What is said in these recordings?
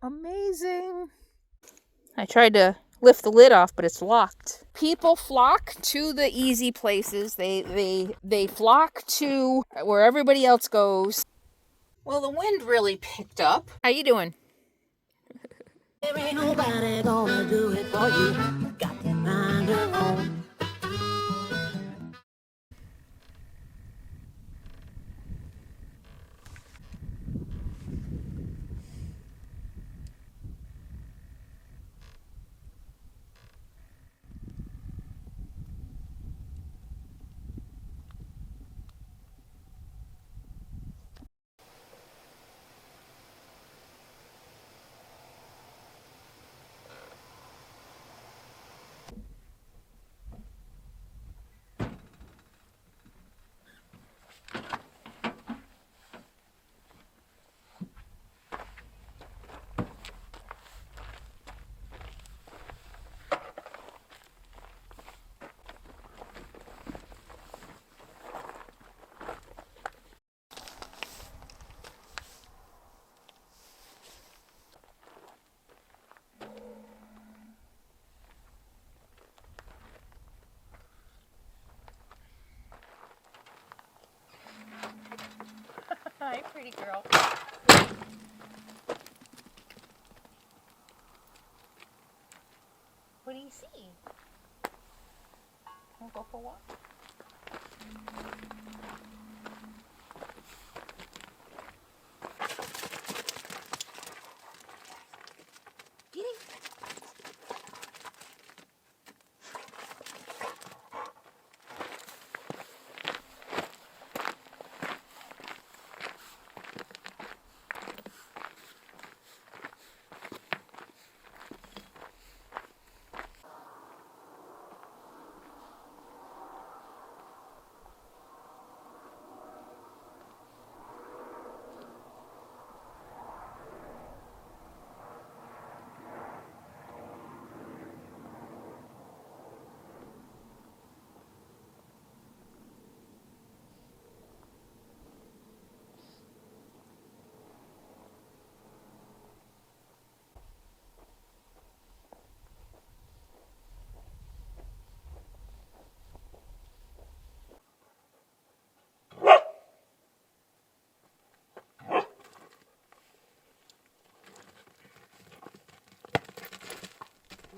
Amazing. I tried to lift the lid off, but it's locked. People flock to the easy places. They flock to where everybody else goes. Well, the wind really picked up. How you doing? There ain't nobody gonna do it for you. Got to find your own. Hi, pretty girl. What do you see? Wanna go for a walk? Get it.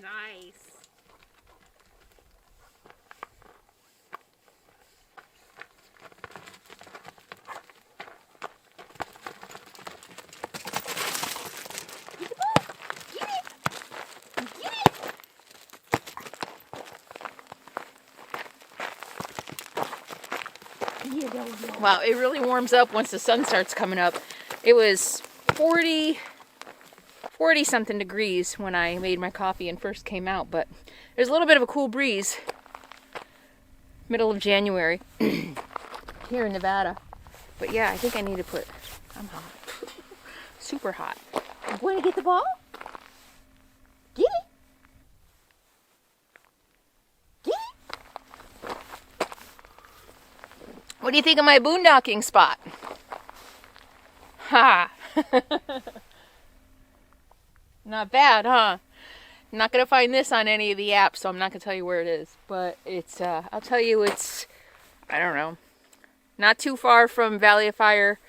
Nice. Get the ball. Get it. Get it. Wow, it really warms up once the sun starts coming up. It was 40 something degrees when I made my coffee and first came out, but there's a little bit of a cool breeze. Middle of January here in Nevada. But yeah, I think I need to put, I'm hot. Super hot. You want to get the ball? Get it. Get it. What do you think of my boondocking spot? Ha! Not bad, huh? I'm not going to find this on any of the apps, so I'm not going to tell you where it is. But it's, I'll tell you, it's, I don't know, not too far from Valley of Fire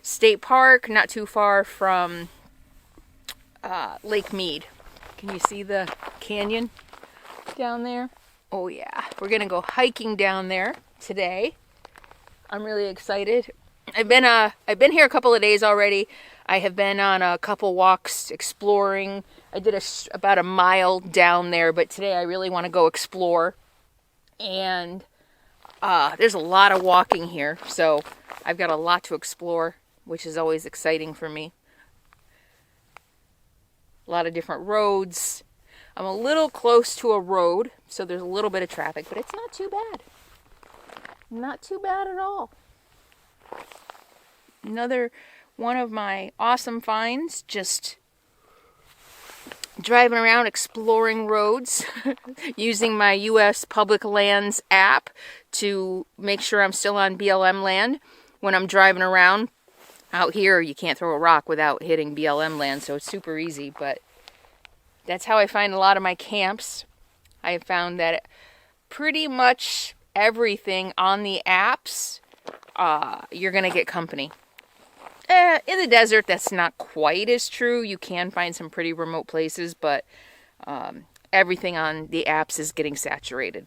State Park, not too far from Lake Mead. Can you see the canyon down there? Oh yeah, we're going to go hiking down there today. I'm really excited. I've been here a couple of days already. I have been on a couple walks exploring. I did about a mile down there, but today I really want to go explore. And there's a lot of walking here, so I've got a lot to explore, which is always exciting for me. A lot of different roads. I'm a little close to a road, so there's a little bit of traffic, but it's not too bad. Not too bad at all. Another one of my awesome finds, just driving around exploring roads using my U.S. Public Lands app to make sure I'm still on BLM land when I'm driving around. Out here, you can't throw a rock without hitting BLM land, so it's super easy, but that's how I find a lot of my camps. I have found that pretty much everything on the apps, you're going to get company. In the desert, that's not quite as true. You can find some pretty remote places, but everything on the apps is getting saturated.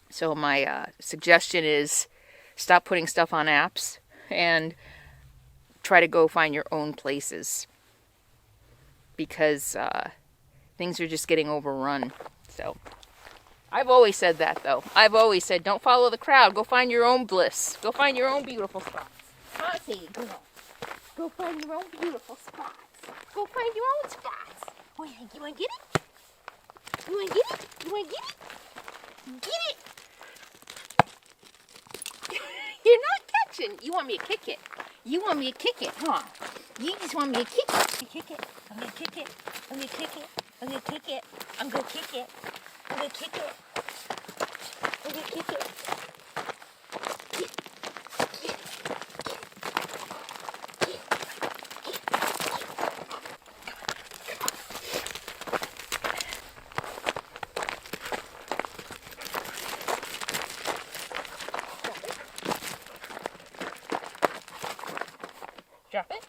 So my suggestion is stop putting stuff on apps and try to go find your own places, because things are just getting overrun. So I've always said that, though. I've always said, don't follow the crowd. Go find your own bliss. Go find your own beautiful spots. I say, go find your own beautiful spots. Go find your own spots. Oh, yeah, you want to get it? You want to get it? You want to get it? Get it! You're not catching. You want me to kick it. You want me to kick it, huh? You just want me to kick it. Kick it. I'm going to kick it. I'm going to kick it. I'm going to kick it. I'm going to kick it. I'm going to kick it. I'm going to kick it. Drop it.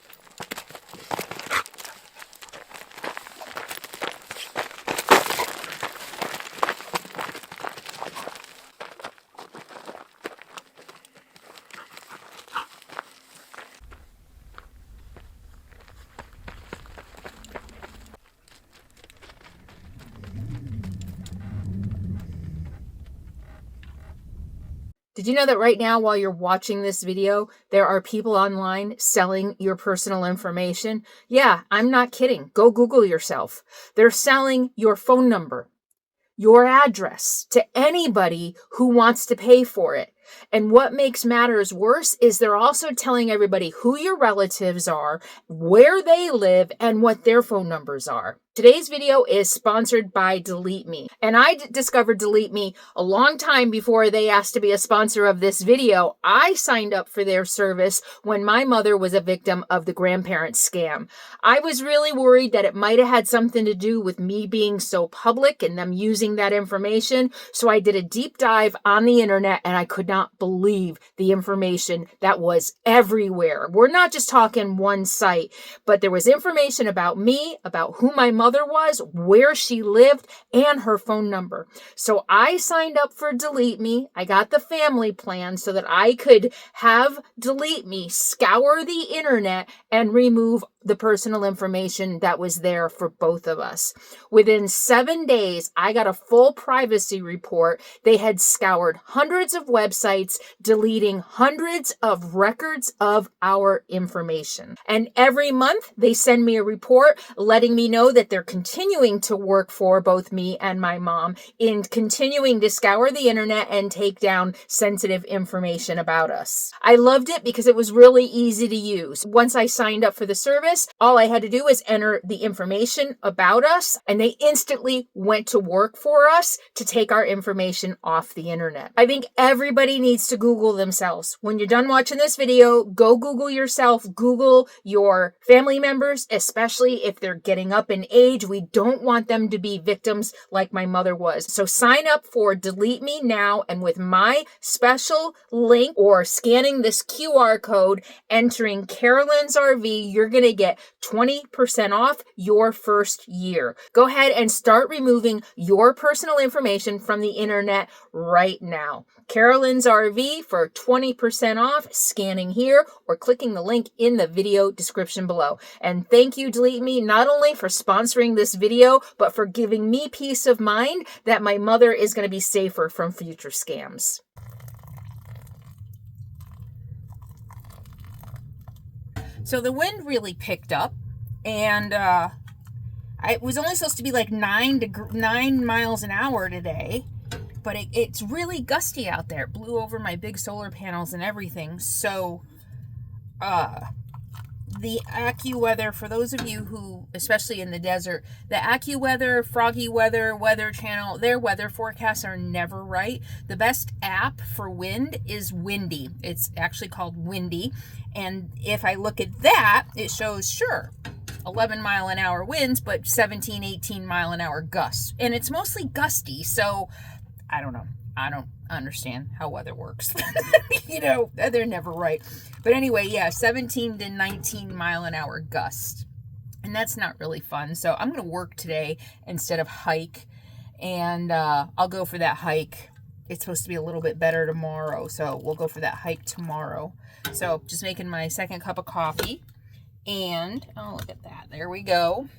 Did you know that right now, while you're watching this video, there are people online selling your personal information? Yeah, I'm not kidding. Go Google yourself. They're selling your phone number, your address to anybody who wants to pay for it. And what makes matters worse is they're also telling everybody who your relatives are, where they live, and what their phone numbers are. Today's video is sponsored by Delete Me. And I discovered Delete Me a long time before they asked to be a sponsor of this video. I signed up for their service when my mother was a victim of the grandparent scam. I was really worried that it might have had something to do with me being so public and them using that information. So I did a deep dive on the internet, and I could not believe the information that was everywhere. We're not just talking one site, but there was information about me, about who my mother was, where she lived, and her phone number. So I signed up for Delete Me. I got the family plan so that I could have Delete Me scour the internet and remove the personal information that was there for both of us. Within 7 days, I got a full privacy report. They had scoured hundreds of websites, deleting hundreds of records of our information. And every month, they send me a report letting me know that they're continuing to work for both me and my mom in continuing to scour the internet and take down sensitive information about us. I loved it because it was really easy to use. Once I signed up for the service, all I had to do was enter the information about us, and they instantly went to work for us to take our information off the internet. I think everybody needs to Google themselves. When you're done watching this video, go Google yourself. Google your family members, especially if they're getting up in age. We don't want them to be victims like my mother was. So sign up for Delete Me now, and with my special link or scanning this QR code, entering Carolyn's RV, you're going to get 20% off your first year. Go ahead and start removing your personal information from the internet right now. Carolyn's RV for 20% off, scanning here or clicking the link in the video description below. And thank you, Delete Me, not only for sponsoring this video, but for giving me peace of mind that my mother is going to be safer from future scams. So the wind really picked up, and it was only supposed to be like 9 miles an hour today, but it's really gusty out there. It blew over my big solar panels and everything. So the AccuWeather, for those of you who, especially in the desert, the AccuWeather, Froggy Weather, Weather Channel, their weather forecasts are never right. The best app for wind is Windy. It's actually called Windy. And if I look at that, it shows, sure, 11-mile-an-hour winds, but 17, 18-mile-an-hour gusts. And it's mostly gusty, so I don't know. I don't understand how weather works. You know, they're never right. But anyway, yeah, 17 to 19-mile-an-hour gusts. And that's not really fun. So I'm going to work today instead of hike. And I'll go for that hike. It's supposed to be a little bit better tomorrow. So we'll go for that hike tomorrow. So just making my second cup of coffee. And, oh, look at that. There we go.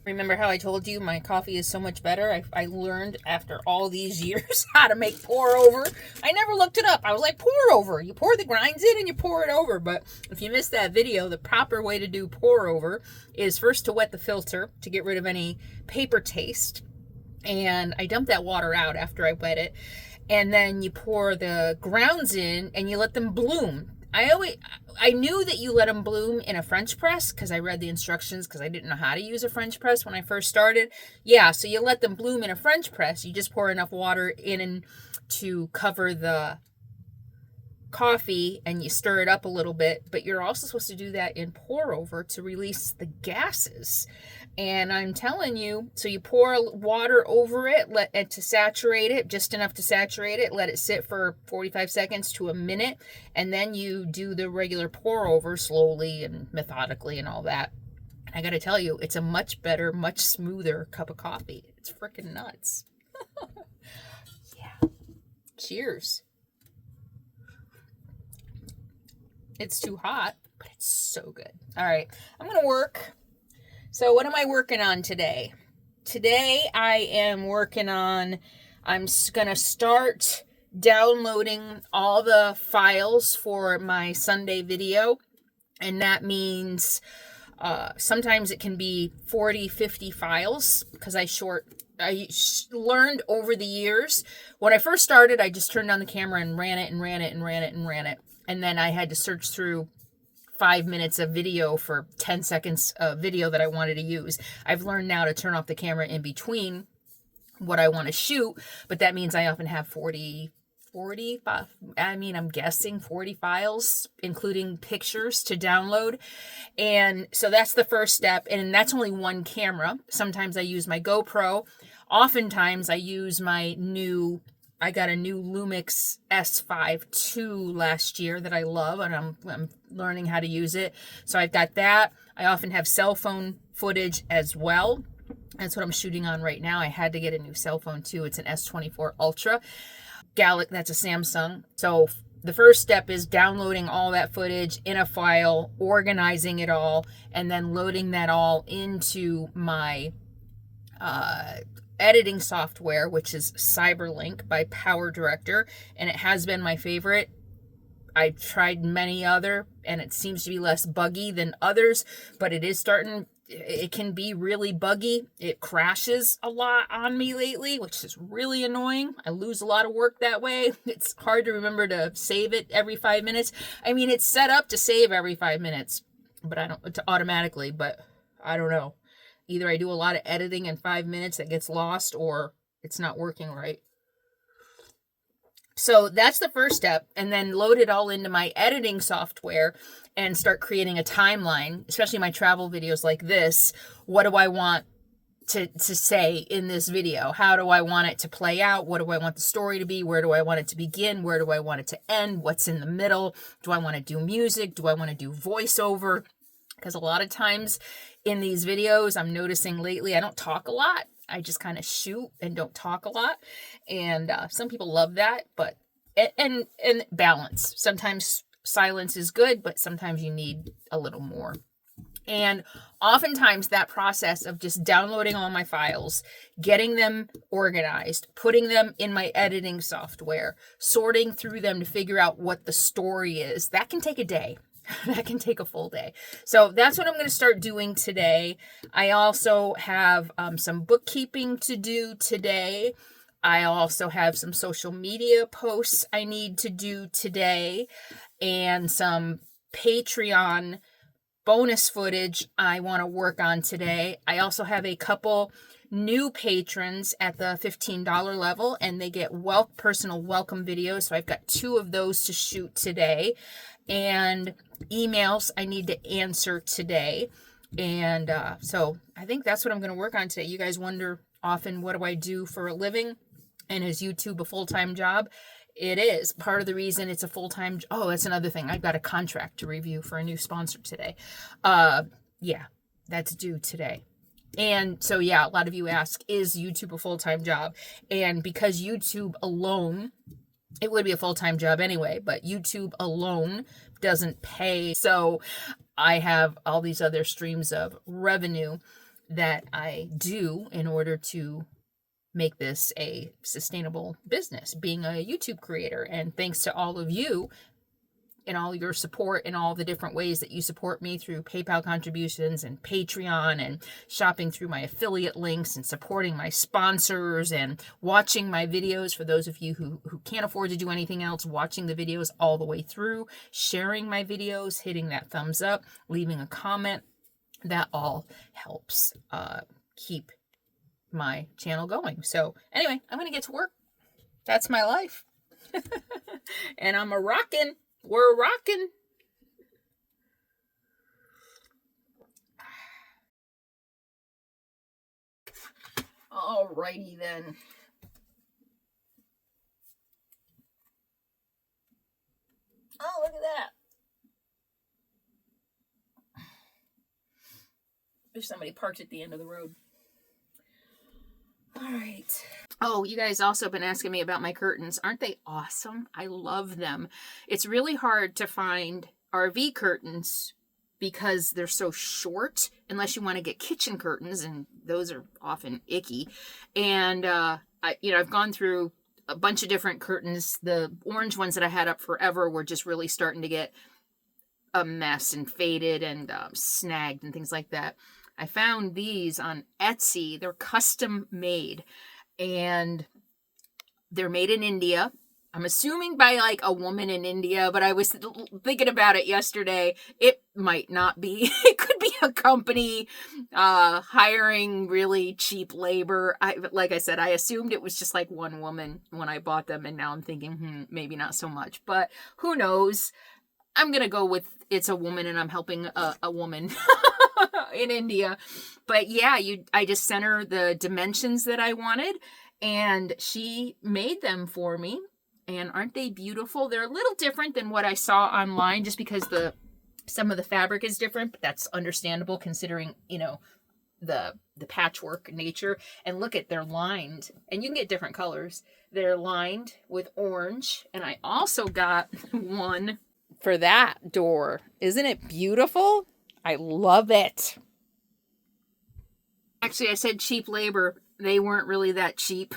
Remember how I told you my coffee is so much better? I learned after all these years how to make pour over. I never looked it up. I was like, pour over. You pour the grinds in and you pour it over. But if you missed that video, the proper way to do pour over is first to wet the filter to get rid of any paper taste. And I dump that water out after I wet it. And then you pour the grounds in and you let them bloom. I knew that you let them bloom in a French press because I read the instructions because I didn't know how to use a French press when I first started. Yeah, so you let them bloom in a French press. You just pour enough water in to cover the coffee and you stir it up a little bit. But you're also supposed to do that in pour over to release the gases. And I'm telling you, so you pour water over it, let it to saturate it, just enough to saturate it, let it sit for 45 seconds to a minute, and then you do the regular pour over slowly and methodically and all that. I gotta tell you, it's a much better, much smoother cup of coffee. It's freaking nuts. Yeah. Cheers. It's too hot, but it's so good. All right, I'm gonna work. So what am I working on today? Today I am working on, I'm going to start downloading all the files for my Sunday video. And that means sometimes it can be 40, 50 files because I learned over the years. When I first started, I just turned on the camera and ran it. And then I had to search through 5 minutes of video for 10 seconds of video that I wanted to use. I've learned now to turn off the camera in between what I want to shoot, but that means I often have 40, I'm guessing 40 files, including pictures to download. And so that's the first step. And that's only one camera. Sometimes I use my GoPro. Oftentimes I use I got a new Lumix S5 II last year that I love, and I'm learning how to use it. So I've got that. I often have cell phone footage as well. That's what I'm shooting on right now. I had to get a new cell phone too. It's an S24 Ultra. That's a Samsung. So the first step is downloading all that footage in a file, organizing it all, and then loading that all into my editing software, which is Cyberlink by PowerDirector, and it has been my favorite. I've tried many other, and it seems to be less buggy than others, but it can be really buggy. It crashes a lot on me lately, which is really annoying. I lose a lot of work that way. It's hard to remember to save it every 5 minutes. I mean, it's set up to save every 5 minutes, but automatically, but I don't know. Either I do a lot of editing in 5 minutes that gets lost, or it's not working right. So that's the first step, and then load it all into my editing software and start creating a timeline, especially my travel videos like this. What do I want to say in this video? How do I want it to play out? What do I want the story to be? Where do I want it to begin? Where do I want it to end? What's in the middle? Do I want to do music? Do I want to do voiceover? Because a lot of times in these videos, I'm noticing lately, I don't talk a lot. I just kind of shoot and don't talk a lot. And some people love that, but, and balance. Sometimes silence is good, but sometimes you need a little more. And oftentimes that process of just downloading all my files, getting them organized, putting them in my editing software, sorting through them to figure out what the story is, that can take a day. That can take a full day. So that's what I'm going to start doing today. I also have some bookkeeping to do today. I also have some social media posts I need to do today and some Patreon bonus footage I want to work on today. I also have a couple new patrons at the $15 level, and they get personal welcome videos. So I've got 2 of those to shoot today, and emails I need to answer today. And so I think that's what I'm going to work on today. You guys wonder often, what do I do for a living? And is YouTube a full-time job? It is. Part of the reason it's a full-time... Oh, that's another thing. I've got a contract to review for a new sponsor today. Yeah, that's due today. And so, yeah, a lot of you ask, is YouTube a full-time job? And because YouTube alone, it would be a full-time job anyway, but YouTube alone doesn't pay. So I have all these other streams of revenue that I do in order to make this a sustainable business, being a YouTube creator. And thanks to all of you and all your support and all the different ways that you support me through PayPal contributions and Patreon and shopping through my affiliate links and supporting my sponsors and watching my videos. For those of you who can't afford to do anything else, watching the videos all the way through, sharing my videos, hitting that thumbs up, leaving a comment, that all helps keep my channel going. So anyway, I'm gonna get to work. That's my life. And I'm a-rockin'. We're rocking. Alrighty then. Oh, look at that. There's somebody parked at the end of the road. All right. Oh, you guys also been asking me about my curtains. Aren't they awesome? I love them. It's really hard to find RV curtains because they're so short, unless you want to get kitchen curtains, and those are often icky. And I've gone through a bunch of different curtains. The orange ones that I had up forever were just really starting to get a mess and faded and snagged and things like that. I found these on Etsy. They're custom made, and they're made in India. I'm assuming by like a woman in India, but I was thinking about it yesterday. It might not be. It could be a company hiring really cheap labor. Like I said, I assumed it was just like one woman when I bought them, and now I'm thinking, maybe not so much, but who knows? I'm going to go with it's a woman and I'm helping a woman in India. But yeah, I just sent her the dimensions that I wanted, and she made them for me. And aren't they beautiful? They're a little different than what I saw online, just because some of the fabric is different, but that's understandable considering, the patchwork nature. And look at, they're lined, and you can get different colors. They're lined with orange, and I also got one for that door. Isn't it beautiful? I love it. Actually, I said cheap labor. They weren't really that cheap.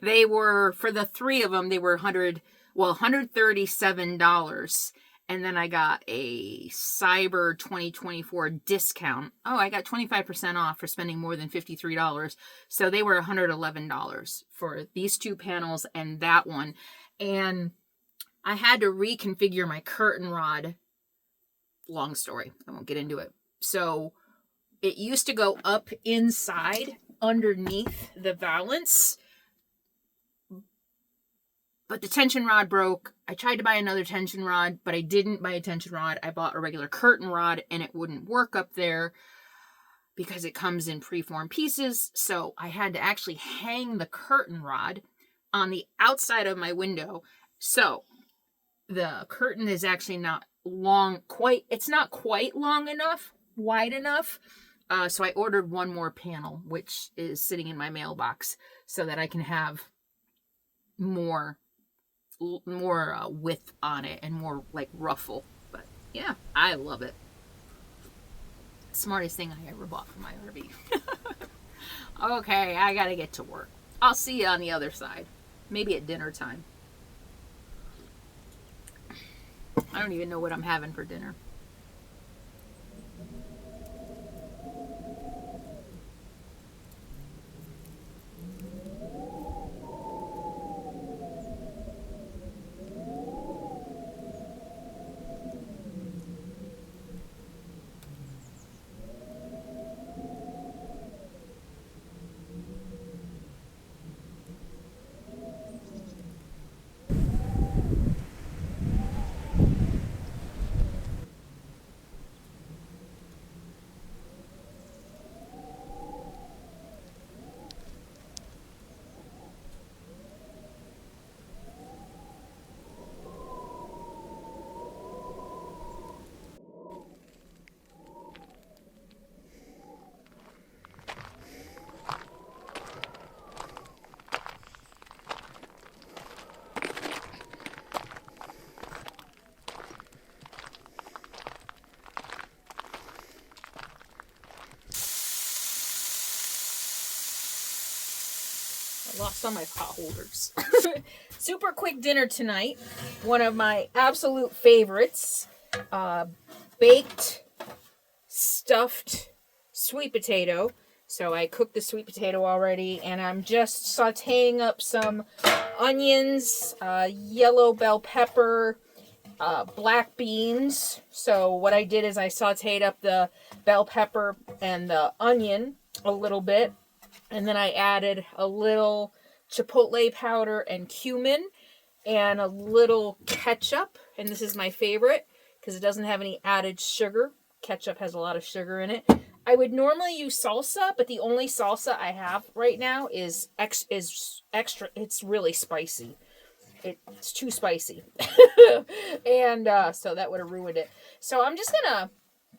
They were, for the 3 of them, they were $137. And then I got a Cyber 2024 discount. Oh, I got 25% off for spending more than $53. So they were $111 for these 2 panels and that one. And I had to reconfigure my curtain rod. Long story. I won't get into it. So it used to go up inside underneath the valance, but the tension rod broke. I tried to buy another tension rod, but I didn't buy a tension rod. I bought a regular curtain rod, and it wouldn't work up there because it comes in preformed pieces. So I had to actually hang the curtain rod on the outside of my window. So the curtain is actually not it's not quite long enough, wide enough. So I ordered one more panel, which is sitting in my mailbox, so that I can have more width on it and more like ruffle. But yeah, I love it. Smartest thing I ever bought for my RV. Okay, I gotta get to work. I'll see you on the other side. Maybe at dinner time. I don't even know what I'm having for dinner. Lost all my pot holders. Super quick dinner tonight. One of my absolute favorites. Baked, stuffed sweet potato. So I cooked the sweet potato already, and I'm just sauteing up some onions, yellow bell pepper, black beans. So what I did is I sauteed up the bell pepper and the onion a little bit, and then I added a little chipotle powder and cumin and a little ketchup. And this is my favorite because it doesn't have any added sugar. Ketchup has a lot of sugar in it. I would normally use salsa, but the only salsa I have right now is extra. It's really spicy. It's too spicy. And so that would have ruined it. So I'm just going to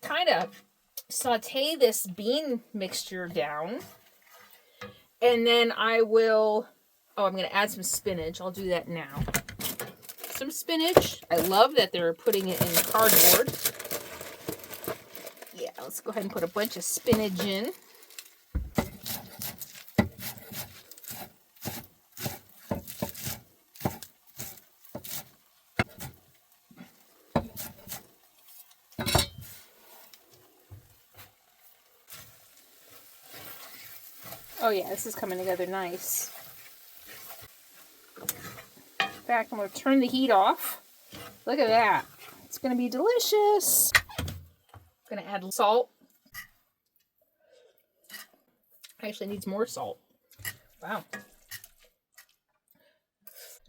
kind of saute this bean mixture down. And then I will... Oh, I'm going to add some spinach. I'll do that now. Some spinach. I love that they're putting it in cardboard. Yeah, let's go ahead and put a bunch of spinach in. Oh yeah, this is coming together nice. In fact, I'm going to turn the heat off. Look at that. It's going to be delicious. I'm going to add salt. Actually needs more salt. Wow.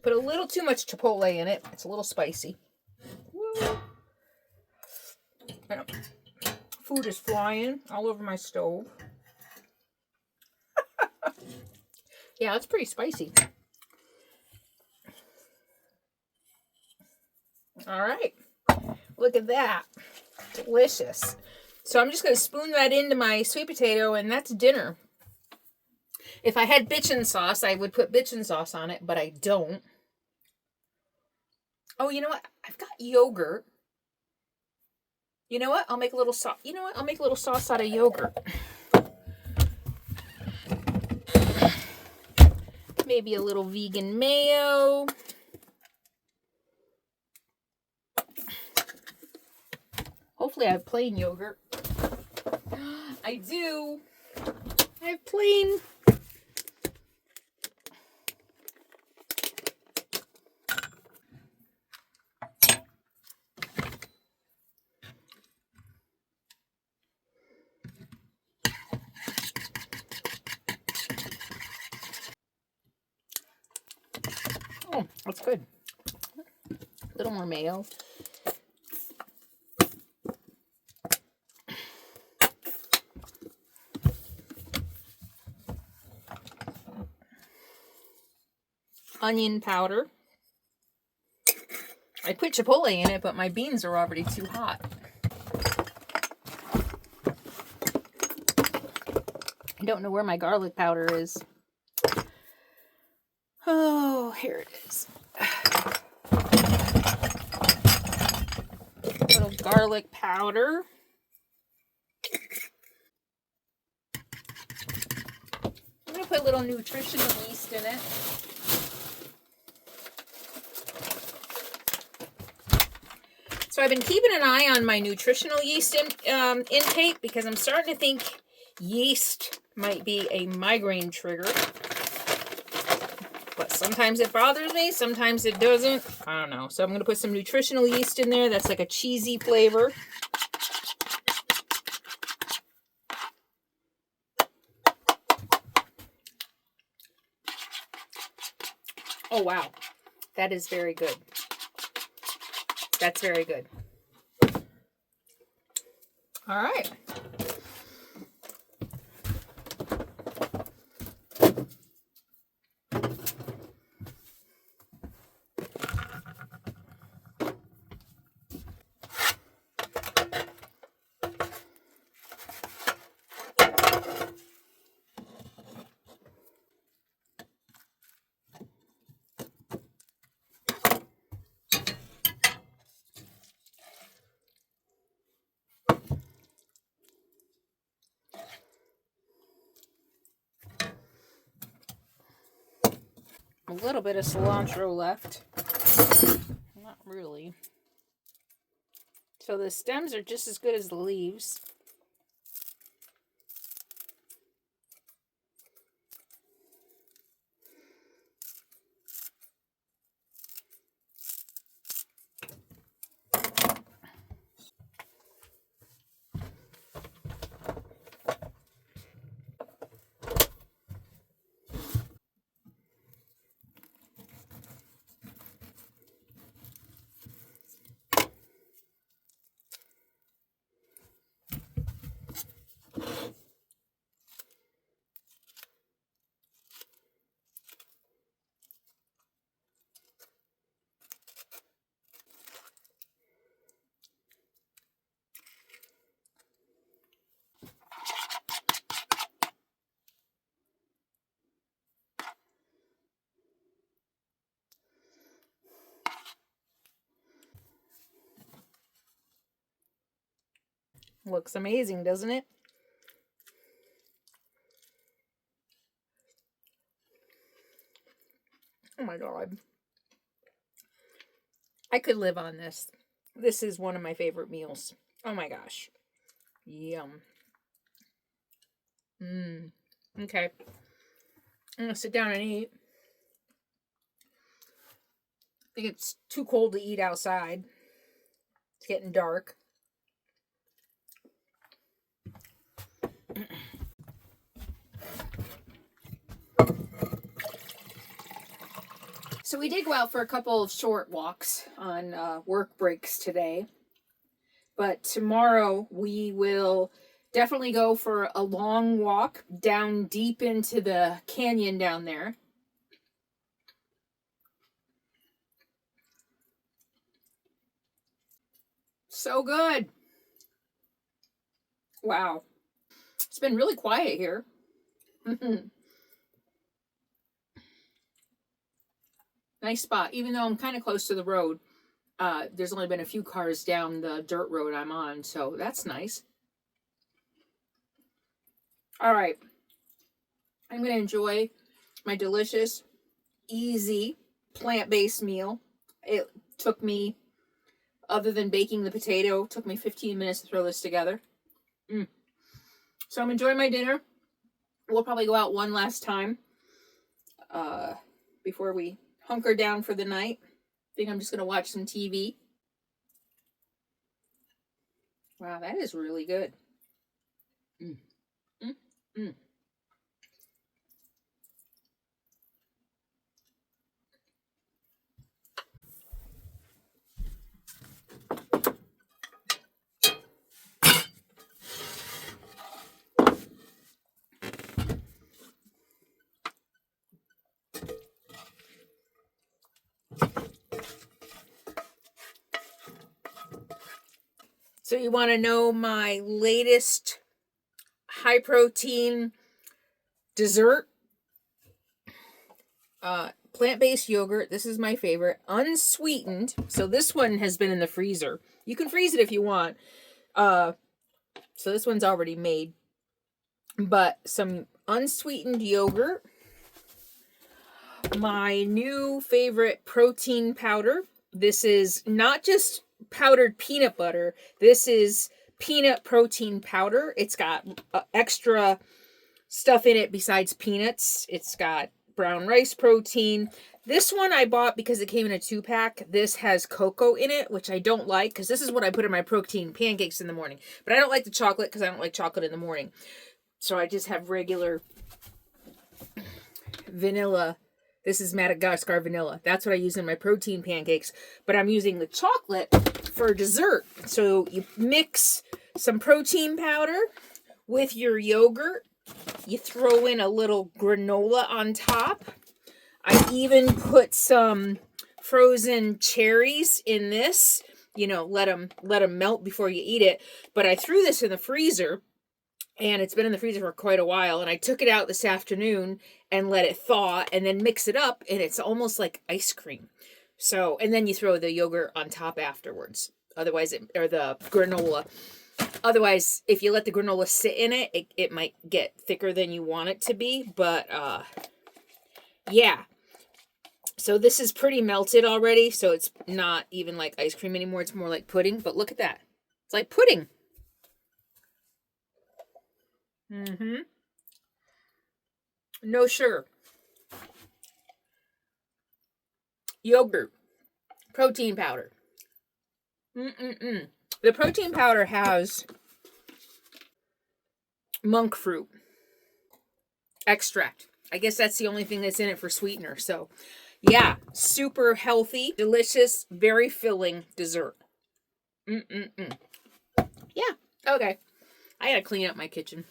Put a little too much chipotle in it. It's a little spicy. Woo. Food is flying all over my stove. Yeah, it's pretty spicy. All right. Look at that. Delicious. So I'm just going to spoon that into my sweet potato, and that's dinner. If I had bitchin sauce, I would put bitchin sauce on it, but I don't. Oh, you know what? I've got yogurt. You know what? I'll make a little sauce. You know what? I'll make a little sauce out of yogurt. Maybe a little vegan mayo. Hopefully I have plain yogurt. I do. I have plain. Oh, that's good. A little more mayo. Onion powder. I put chipotle in it, but my beans are already too hot. I don't know where my garlic powder is. Oh, here it is. Little garlic powder. I'm going to put a little nutritional yeast in it. So I've been keeping an eye on my nutritional yeast intake because I'm starting to think yeast might be a migraine trigger. But sometimes it bothers me, sometimes it doesn't. I don't know. So I'm going to put some nutritional yeast in there. That's like a cheesy flavor. Oh, wow. That is very good. That's very good. All right. a little bit of cilantro left. Not really. So the stems are just as good as the leaves. Looks amazing, doesn't it? Oh my God. I could live on this. This is one of my favorite meals. Oh my gosh. Yum. Okay. I'm gonna sit down and eat. I think it's too cold to eat outside. It's getting dark. So we did go out for a couple of short walks on work breaks today. But tomorrow we will definitely go for a long walk down deep into the canyon down there. So good. Wow. It's been really quiet here. Nice spot. Even though I'm kind of close to the road, there's only been a few cars down the dirt road I'm on, so that's nice. All right. I'm going to enjoy my delicious, easy, plant-based meal. It took me, other than baking the potato, took me 15 minutes to throw this together. So I'm enjoying my dinner. We'll probably go out one last time before we hunker down for the night. I think I'm just going to watch some TV. Wow, that is really good. So you want to know my latest high protein dessert? Plant-based yogurt. This is my favorite. Unsweetened. So this one has been in the freezer. You can freeze it if you want. So this one's already made. But some unsweetened yogurt. My new favorite protein powder. This is not just powdered peanut butter. This is peanut protein powder. It's got extra stuff in it besides peanuts. It's got brown rice protein. This one I bought because it came in a 2-pack. This has cocoa in it, which I don't like because this is what I put in my protein pancakes in the morning. But I don't like the chocolate because I don't like chocolate in the morning. So I just have regular vanilla. This is Madagascar vanilla. That's what I use in my protein pancakes. But I'm using the chocolate for dessert. So you mix some protein powder with your yogurt. You throw in a little granola on top. I even put some frozen cherries in this. You know, let them melt before you eat it. But I threw this in the freezer. And it's been in the freezer for quite a while. And I took it out this afternoon and let it thaw and then mix it up. And it's almost like ice cream. So, and then you throw the yogurt on top afterwards. Otherwise, or the granola. Otherwise, if you let the granola sit in it, it might get thicker than you want it to be. But, yeah. So this is pretty melted already, so it's not even like ice cream anymore. It's more like pudding, but look at that. It's like pudding. No sugar. Yogurt. Protein powder. The protein powder has monk fruit extract. I guess that's the only thing that's in it for sweetener. So, yeah, super healthy, delicious, very filling dessert. Yeah, okay. I gotta clean up my kitchen.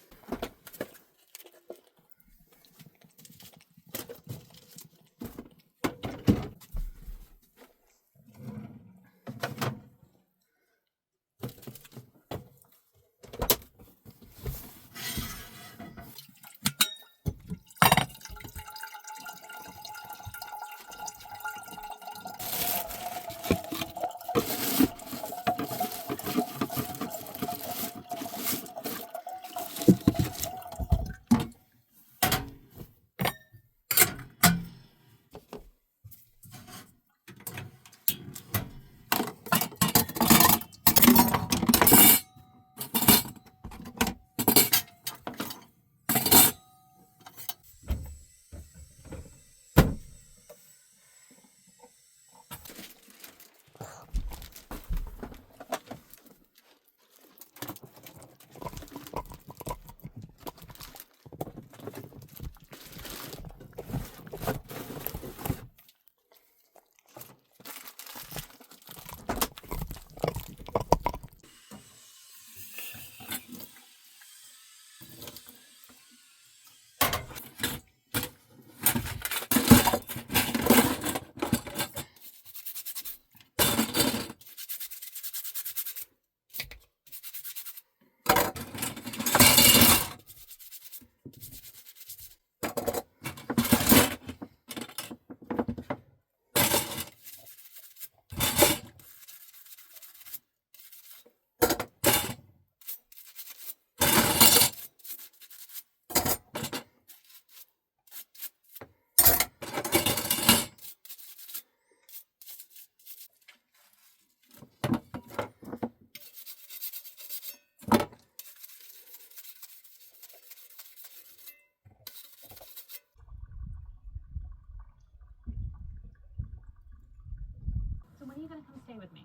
Stay with me.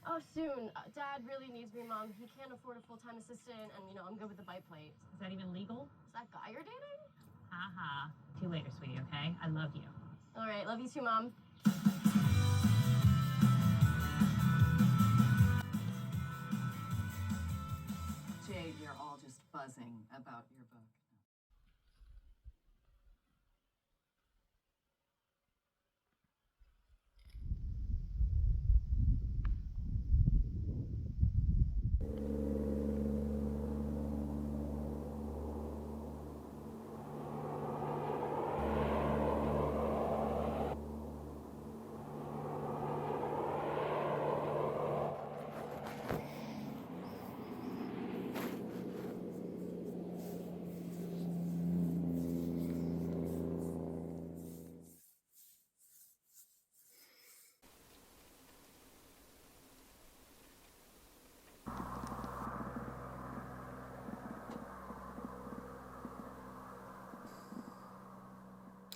Oh, soon. Dad really needs me, Mom. He can't afford a full-time assistant, and, I'm good with the bite plate. Is that even legal? Is that guy you're dating? Haha. See you later, sweetie, okay? I love you. All right, love you too, Mom. Jade, you're all just buzzing about your book.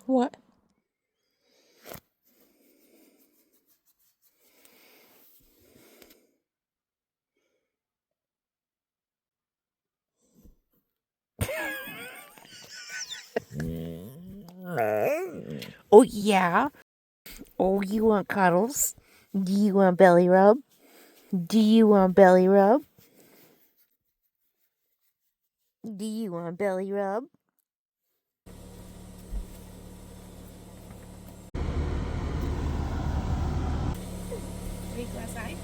What? Oh, yeah. Oh, you want cuddles? Do you want belly rub? Do you want belly rub? Do you want belly rub? Ready to go outside?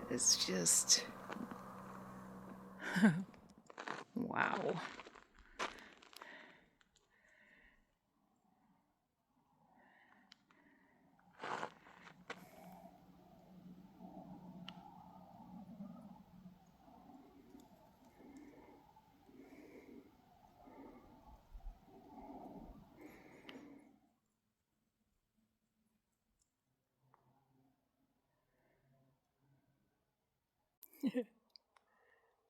is just wow.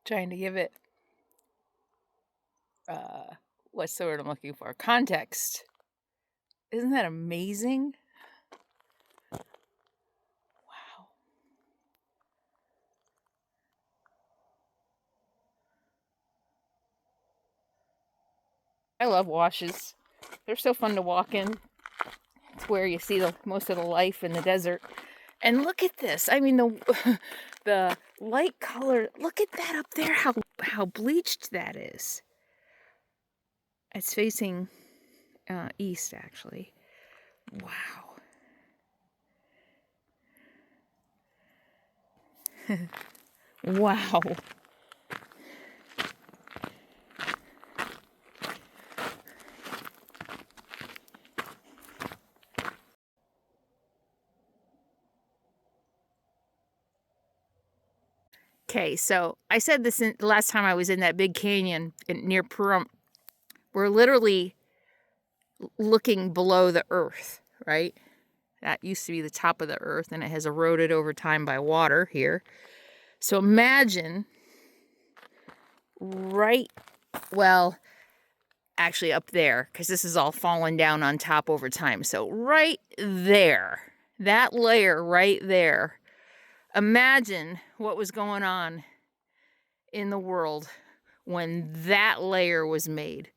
Trying to give it what's the word I'm looking for? Context. Isn't that amazing? Wow. I love washes. They're so fun to walk in. It's where you see most of the life in the desert. And look at this. I mean, the light color. Look at that up there. How bleached that is. It's facing east, actually. Wow. Wow. Okay, so I said this the last time I was in that big canyon near Pahrump. We're literally looking below the earth, right? That used to be the top of the earth, and it has eroded over time by water here. So imagine actually up there, because this is all fallen down on top over time. So right there, that layer right there, imagine what was going on in the world when that layer was made.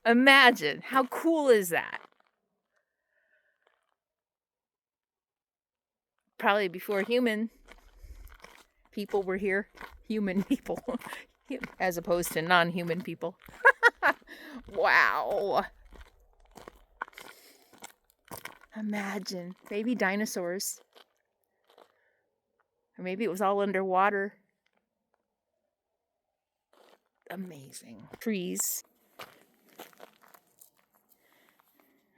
Imagine, how cool is that? Probably before human people were here. Human people. As opposed to non-human people. Wow. Imagine. Maybe dinosaurs. Or maybe it was all underwater. Amazing. Trees.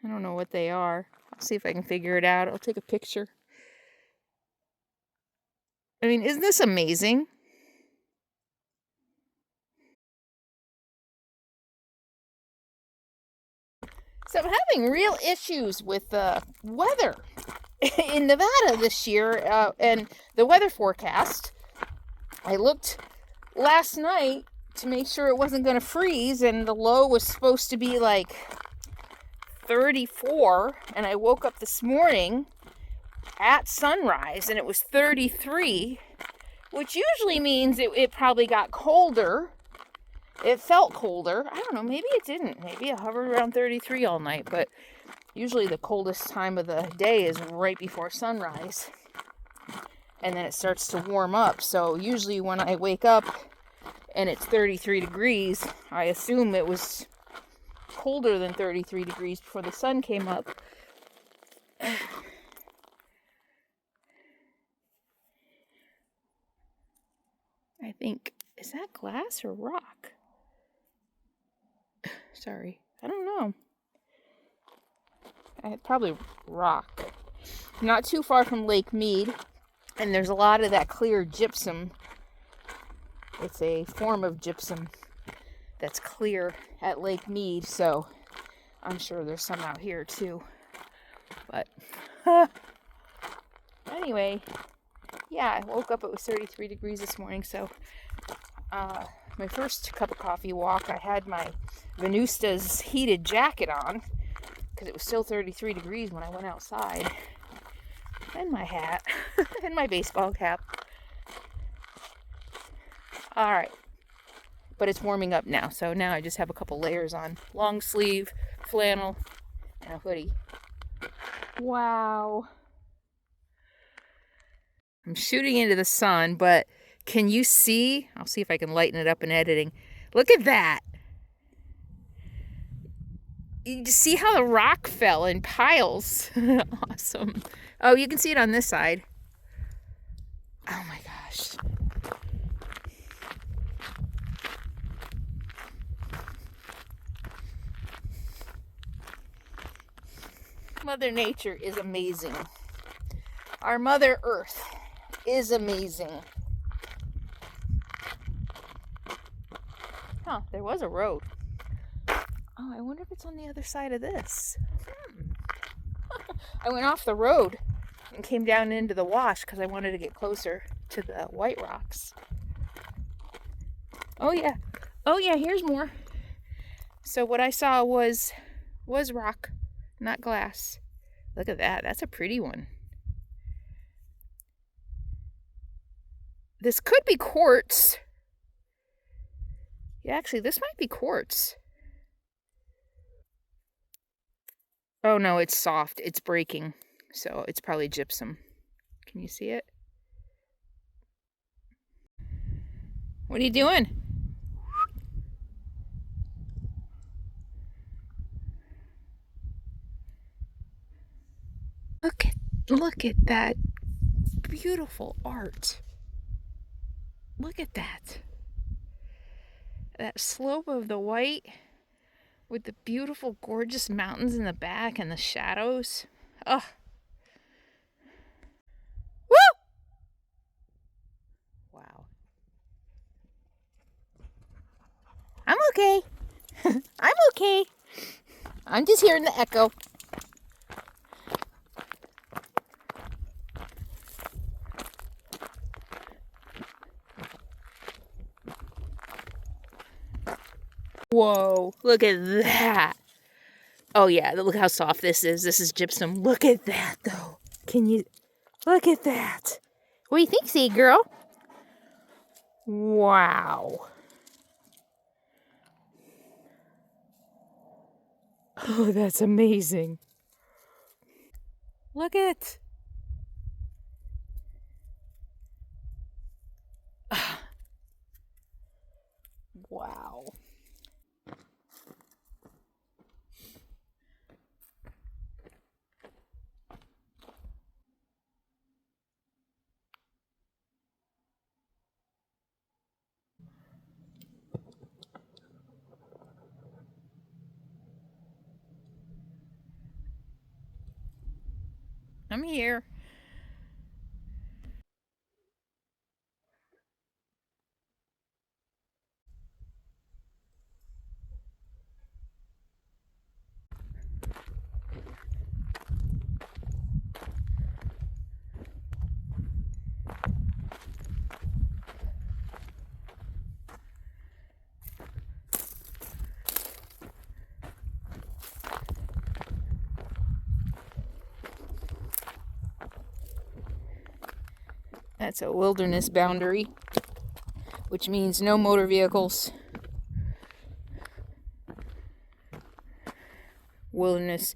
I don't know what they are. I'll see if I can figure it out. I'll take a picture. I mean, isn't this amazing? So I'm having real issues with weather in Nevada this year, and the weather forecast. I looked last night to make sure it wasn't going to freeze, and the low was supposed to be like 34, and I woke up this morning at sunrise and it was 33, which usually means it probably got colder. It felt colder. I don't know, maybe it didn't. Maybe it hovered around 33 all night, but usually the coldest time of the day is right before sunrise. And then it starts to warm up. So usually when I wake up and it's 33 degrees, I assume it was colder than 33 degrees before the sun came up. I think, is that glass or rock? Sorry, I don't know. Probably rock. Not too far from Lake Mead, and there's a lot of that clear gypsum. It's a form of gypsum that's clear at Lake Mead, so I'm sure there's some out here too. But anyway, yeah, I woke up, it was 33 degrees this morning, so my first cup of coffee walk, I had my Venusta's heated jacket on, because it was still 33 degrees when I went outside, and my hat, and my baseball cap. Alright, but it's warming up now, so now I just have a couple layers on. Long sleeve, flannel, and a hoodie. Wow. I'm shooting into the sun, but can you see? I'll see if I can lighten it up in editing. Look at that. You see how the rock fell in piles? Awesome. Oh, you can see it on this side. Oh my gosh. Mother Nature is amazing. Our Mother Earth is amazing. Huh, there was a road. Oh, I wonder if it's on the other side of this. I went off the road and came down into the wash because I wanted to get closer to the white rocks. Oh yeah. Oh yeah, here's more. So what I saw was rock, not glass. Look at that. That's a pretty one. This could be quartz. Yeah, actually, this might be quartz. Oh no, it's soft. It's breaking. So it's probably gypsum. Can you see it? What are you doing? Look at that beautiful art. Look at that. That slope of the white with the beautiful, gorgeous mountains in the back and the shadows. Oh. Woo! Wow. I'm okay. I'm okay. I'm just hearing the echo. Whoa, look at that. Oh yeah, look how soft this is. This is gypsum. Look at that though. Can you look at that? What do you think, see girl? Wow. Oh, that's amazing. Look at. Wow. I'm here. That's a wilderness boundary, which means no motor vehicles. Wilderness,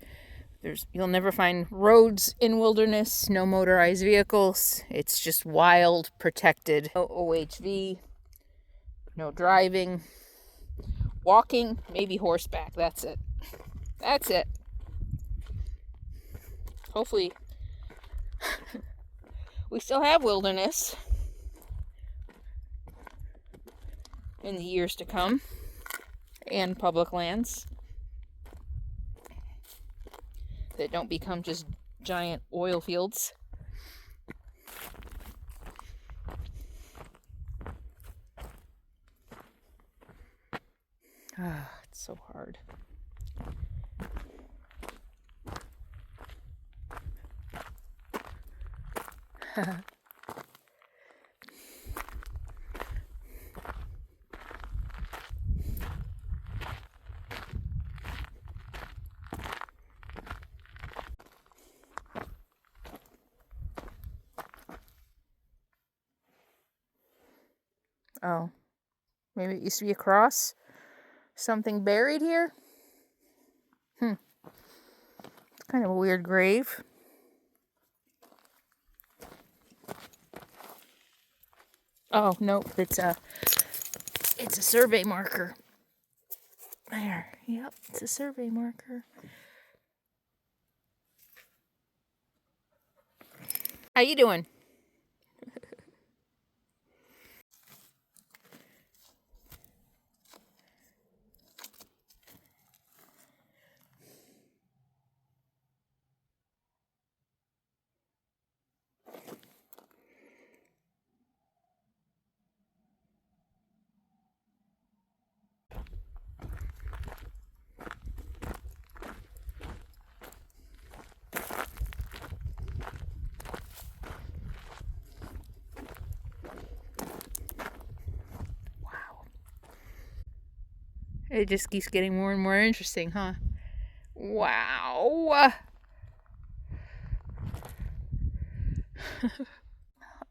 you'll never find roads in wilderness, no motorized vehicles. It's just wild, protected. No OHV, no driving, walking, maybe horseback. That's it. That's it. Hopefully, we still have wilderness in the years to come, and public lands that don't become just giant oil fields. Ah, it's so hard. Oh, maybe it used to be a cross? Something buried here? It's kind of a weird grave. Oh, nope, it's a survey marker. There, yep, it's a survey marker. How you doing? It just keeps getting more and more interesting, huh? Wow.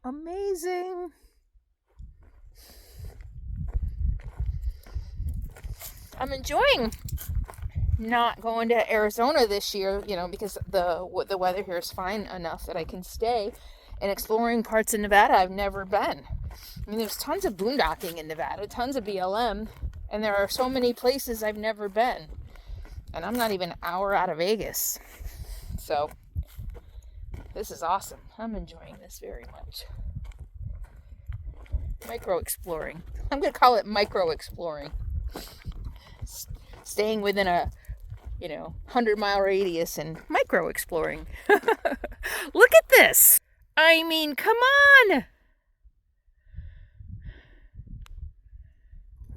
Amazing. I'm enjoying not going to Arizona this year, you know, because the weather here is fine enough that I can stay and exploring parts of Nevada I've never been. I mean, there's tons of boondocking in Nevada, tons of BLM, and there are so many places I've never been. And I'm not even an hour out of Vegas. So, this is awesome. I'm enjoying this very much. Micro exploring. I'm going to call it micro exploring. Staying within a, 100-mile radius and micro exploring. Look at this. I mean, come on.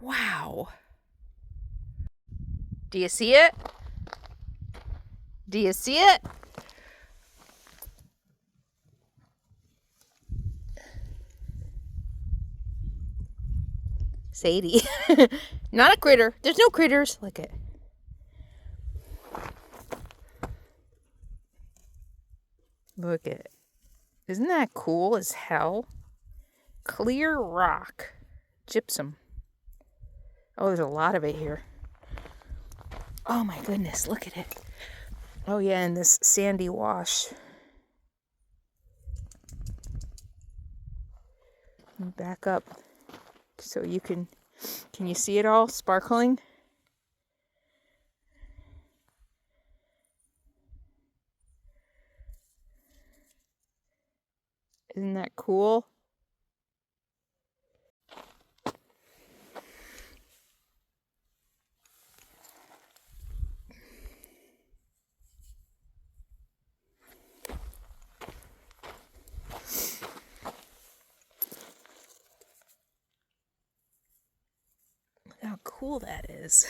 Wow. Do you see it? Do you see it? Sadie. Not a critter. There's no critters. Look at. Look at it. Isn't that cool as hell? Clear rock. Gypsum. Oh, there's a lot of it here. Oh my goodness, look at it. Oh yeah, and this sandy wash. Back up so you can you see it all sparkling? Isn't that cool? How cool that is.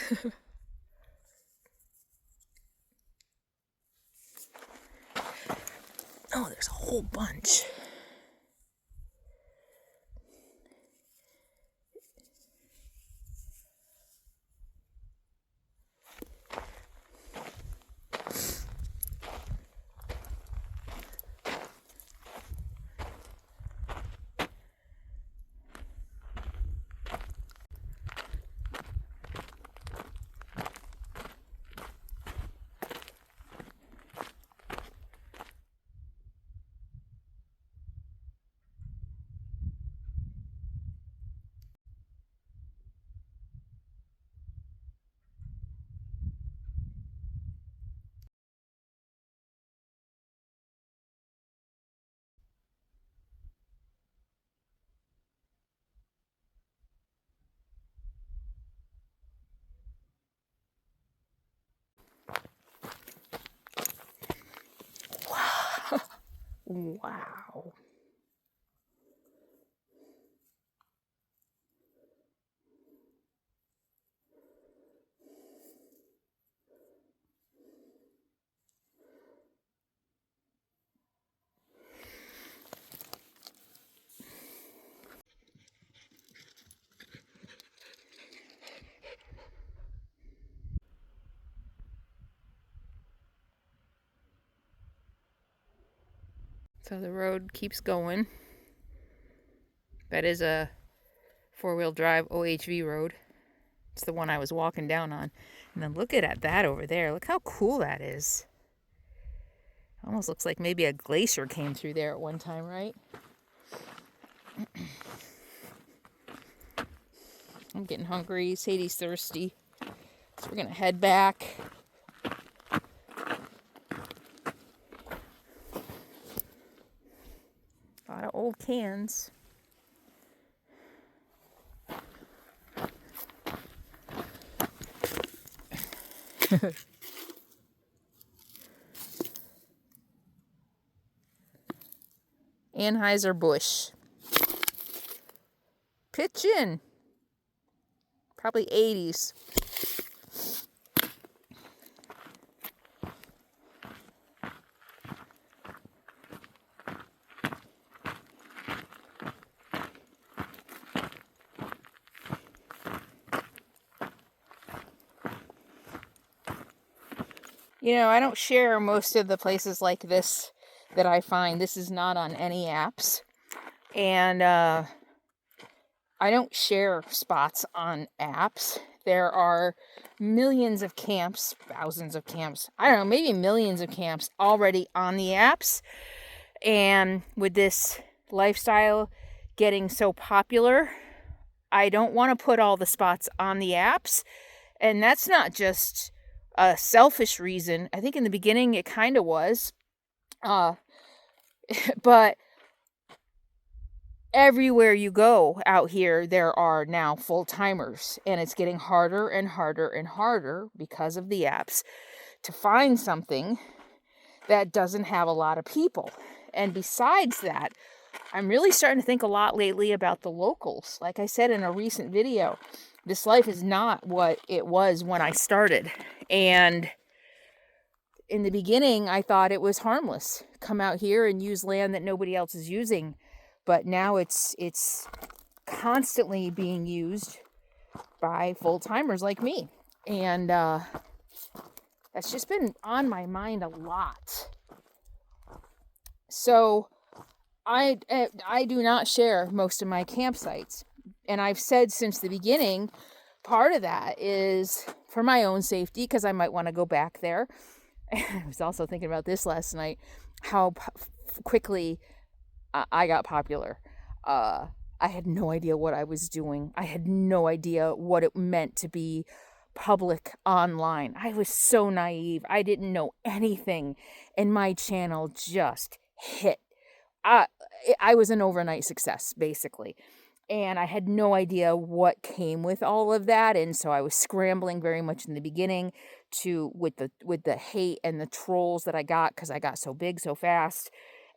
Oh, there's a whole bunch. Wow. So the road keeps going. That is a four-wheel drive OHV road. It's the one I was walking down on. And then look at that over there. Look how cool that is. Almost looks like maybe a glacier came through there at one time, right? I'm getting hungry. Sadie's thirsty. So we're going to head back. A lot of old cans. Anheuser-Busch. Pitch in. Probably 80s. You know, I don't share most of the places like this that I find. This is not on any apps. And I don't share spots on apps. There are millions of camps, thousands of camps, I don't know, maybe millions of camps already on the apps. And with this lifestyle getting so popular, I don't want to put all the spots on the apps. And that's not just a selfish reason. I think in the beginning it kind of was. But everywhere you go out here, there are now full-timers, and it's getting harder and harder and harder because of the apps to find something that doesn't have a lot of people. And besides that, I'm really starting to think a lot lately about the locals. Like I said in a recent video, this life is not what it was when I started. And in the beginning, I thought it was harmless. Come out here and use land that nobody else is using. But now it's constantly being used by full-timers like me. And that's just been on my mind a lot. So I do not share most of my campsites. And I've said since the beginning, part of that is for my own safety, because I might want to go back there. I was also thinking about this last night, how quickly I got popular. I had no idea what I was doing. I had no idea what it meant to be public online. I was so naive. I didn't know anything. And my channel just hit. I was an overnight success, basically. And I had no idea what came with all of that. And so I was scrambling very much in the beginning with the hate and the trolls that I got, because I got so big so fast,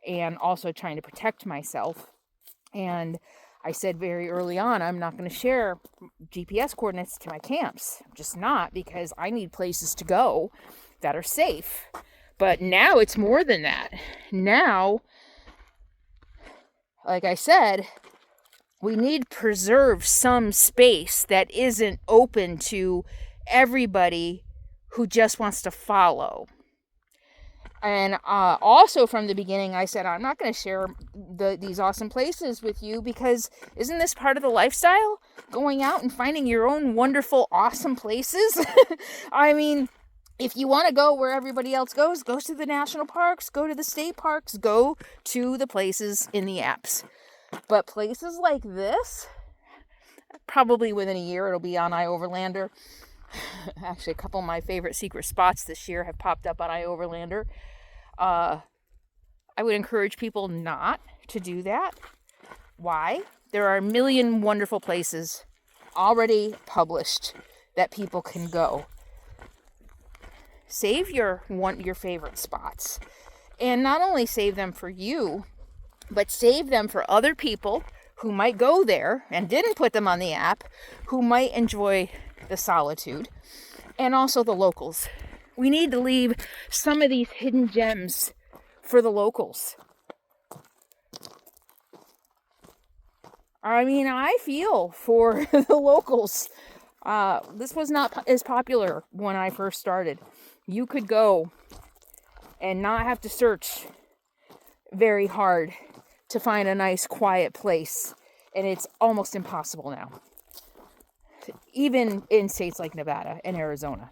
and also trying to protect myself. And I said very early on, I'm not going to share GPS coordinates to my camps. I'm just not, because I need places to go that are safe. But now it's more than that. Now, like I said, we need to preserve some space that isn't open to everybody who just wants to follow. And also from the beginning, I said, I'm not going to share these awesome places with you, because isn't this part of the lifestyle? Going out and finding your own wonderful, awesome places? I mean, if you want to go where everybody else goes, go to the national parks, go to the state parks, go to the places in the apps. But places like this, probably within a year, it'll be on iOverlander. Actually, a couple of my favorite secret spots this year have popped up on iOverlander. I would encourage people not to do that. Why? There are a million wonderful places already published that people can go. Save your favorite spots. And not only save them for you, but save them for other people who might go there and didn't put them on the app, who might enjoy the solitude, and also the locals. We need to leave some of these hidden gems for the locals. I mean, I feel for the locals. This was not as popular when I first started. You could go and not have to search very hard to find a nice, quiet place. And it's almost impossible now. Even in states like Nevada and Arizona.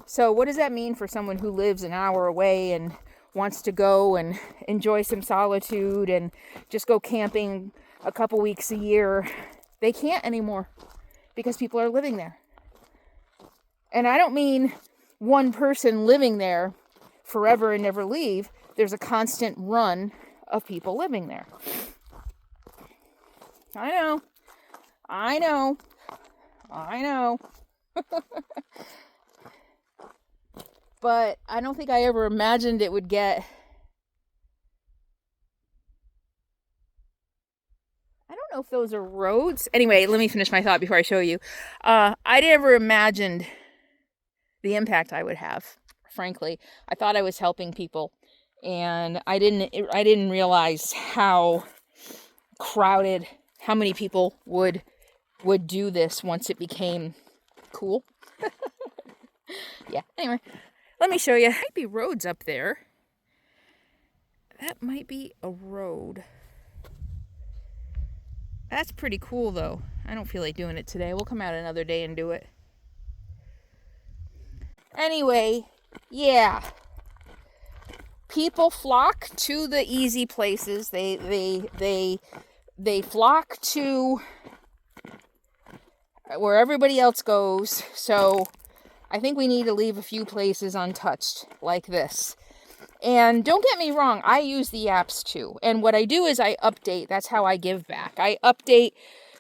So what does that mean for someone who lives an hour away and wants to go and enjoy some solitude and just go camping a couple weeks a year? They can't anymore because people are living there. And I don't mean one person living there forever and never leave. There's a constant run of people living there. I know. I know. I know. But I don't think I ever imagined it would get... I don't know if those are roads. Anyway, let me finish my thought before I show you. I never imagined the impact I would have, frankly. I thought I was helping people, and I didn't realize how crowded, how many people would do this once it became cool. Yeah, anyway, let me show you. There might be roads up there. That might be a road. That's pretty cool, though. I don't feel like doing it today. We'll come out another day and do it. Anyway, yeah. People flock to the easy places. They flock to where everybody else goes. So I think we need to leave a few places untouched, like this. And don't get me wrong, I use the apps too. And what I do is I update. That's how I give back. I update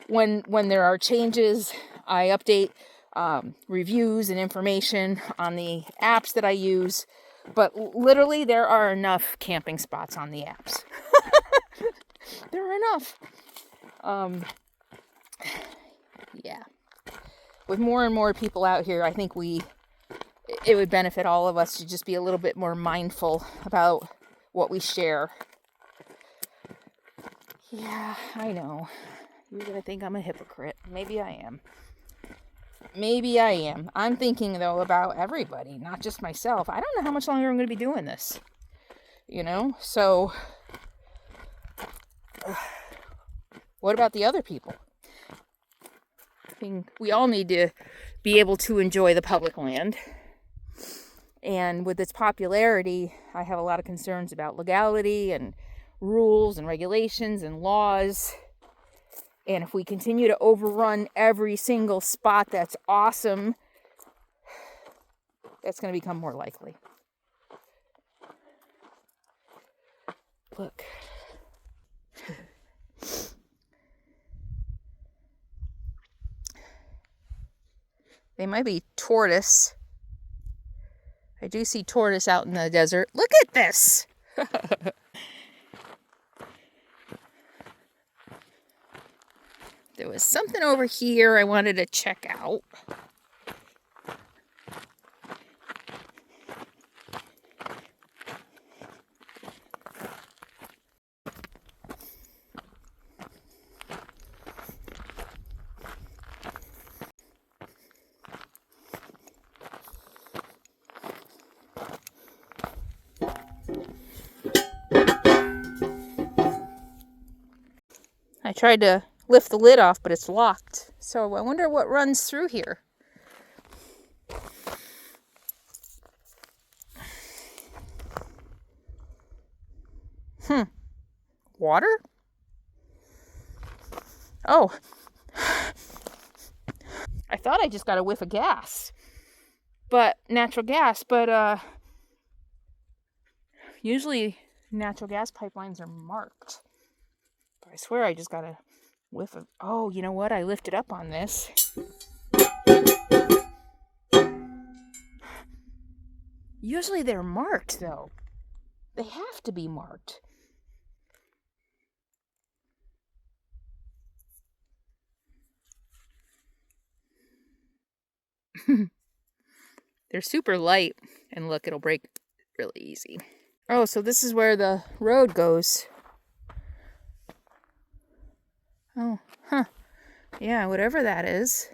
when there are changes. I update reviews and information on the apps that I use. But literally, there are enough camping spots on the apps. There are enough. Yeah. With more and more people out here, I think it would benefit all of us to just be a little bit more mindful about what we share. Yeah, I know. You're going to think I'm a hypocrite. Maybe I am. Maybe I am. I'm thinking, though, about everybody, not just myself. I don't know how much longer I'm going to be doing this. You know? So, what about the other people? I mean, we all need to be able to enjoy the public land. And with its popularity, I have a lot of concerns about legality and rules and regulations and laws. And if we continue to overrun every single spot that's awesome, that's going to become more likely. Look. They might be tortoise. I do see tortoise out in the desert. Look at this! There was something over here I wanted to check out. I tried to lift the lid off, but it's locked. So I wonder what runs through here. Water? Oh. I thought I just got a whiff of gas. But natural gas, but usually natural gas pipelines are marked. But I swear I just got a whiff of... Oh, you know what? I lifted up on this. Usually they're marked, though. They have to be marked. They're super light. And look, it'll break really easy. Oh, so this is where the road goes. Oh, huh. Yeah, whatever that is.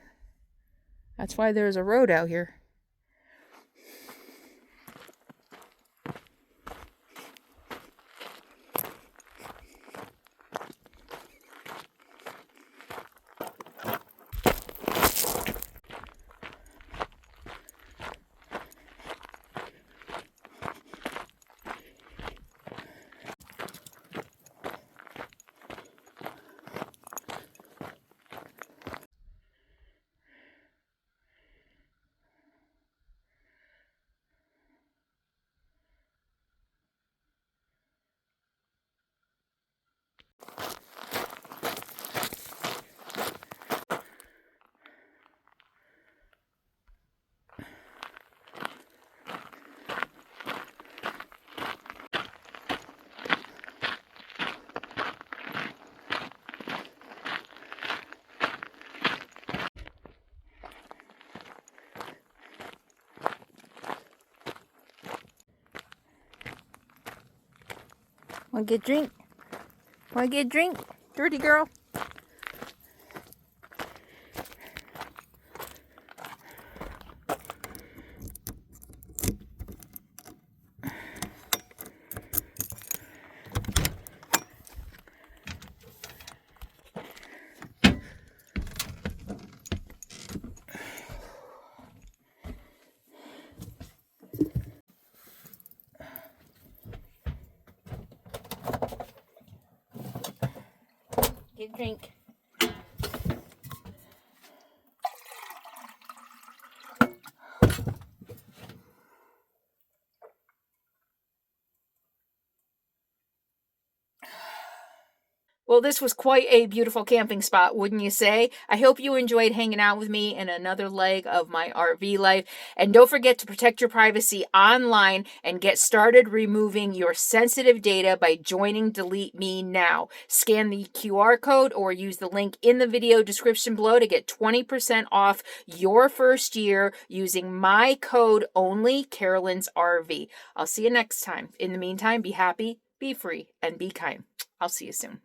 That's why there's a road out here. Want to get a drink? Want to get a drink? Dirty girl. Get a drink. Well, this was quite a beautiful camping spot, wouldn't you say? I hope you enjoyed hanging out with me in another leg of my RV life. And don't forget to protect your privacy online and get started removing your sensitive data by joining Delete Me Now. Scan the QR code or use the link in the video description below to get 20% off your first year using my code only, Carolyn's RV. I'll see you next time. In the meantime, be happy, be free, and be kind. I'll see you soon.